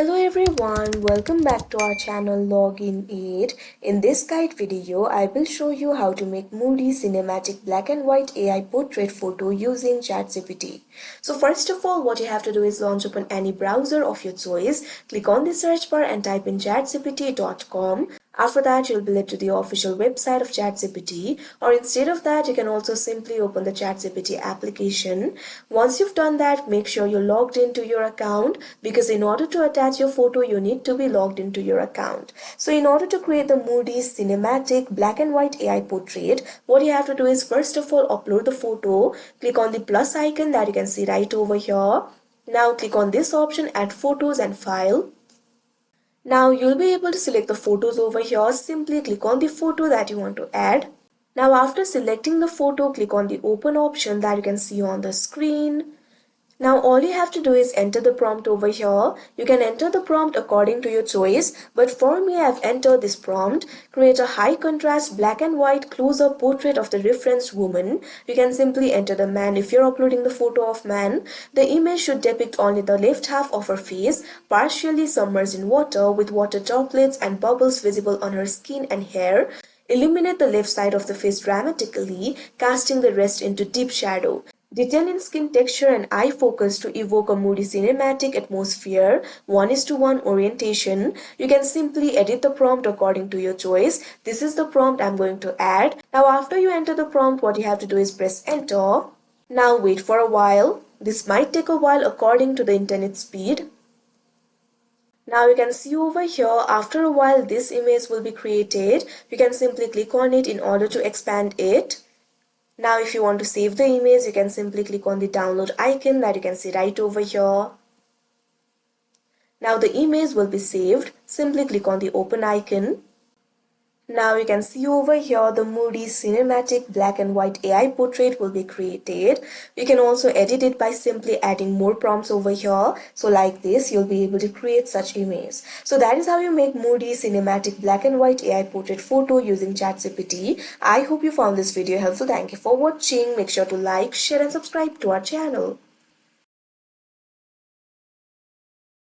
Hello everyone, welcome back to our channel Login 8. In this guide video, I will show you how to make Moody cinematic black and white AI portrait photo using ChatGPT. So first of all, what you have to do is launch open any browser of your choice, click on the search bar and type in chatgpt.com. After that, you'll be led to the official website of ChatGPT, or instead of that, you can also simply open the ChatGPT application. Once you've done that, make sure you're logged into your account, because in order to attach your photo, you need to be logged into your account. So in order to create the Moody cinematic black and white AI portrait, what you have to do is first of all upload the photo. Click on the plus icon that you can see right over here. Now click on this option, add photos and file. Now you'll be able to select the photos over here. Simply click on the photo that you want to add. Now after selecting the photo, click on the open option that you can see on the screen. Now all you have to do is enter the prompt over here. You can enter the prompt according to your choice, but for me I've entered this prompt: create a high contrast black and white close-up portrait of the referenced woman. You can simply enter the man if you're uploading the photo of man. The image should depict only the left half of her face, partially submerged in water with water droplets and bubbles visible on her skin and hair. Illuminate the left side of the face dramatically, casting the rest into deep shadow. Detail in skin texture and eye focus to evoke a moody cinematic atmosphere, 1:1 orientation. You can simply edit the prompt according to your choice. This is the prompt I'm going to add. Now after you enter the prompt, what you have to do is press enter. Now wait for a while. This might take a while according to the internet speed. Now you can see over here, after a while this image will be created. You can simply click on it in order to expand it. Now if you want to save the image, you can simply click on the download icon that you can see right over here. Now the image will be saved. Simply click on the open icon. Now you can see over here the Moody cinematic black and white AI portrait will be created. You can also edit it by simply adding more prompts over here. So like this, you'll be able to create such image. So that is how you make Moody cinematic black and white AI portrait photo using ChatGPT. I hope you found this video helpful. Thank you for watching. Make sure to like, share and subscribe to our channel.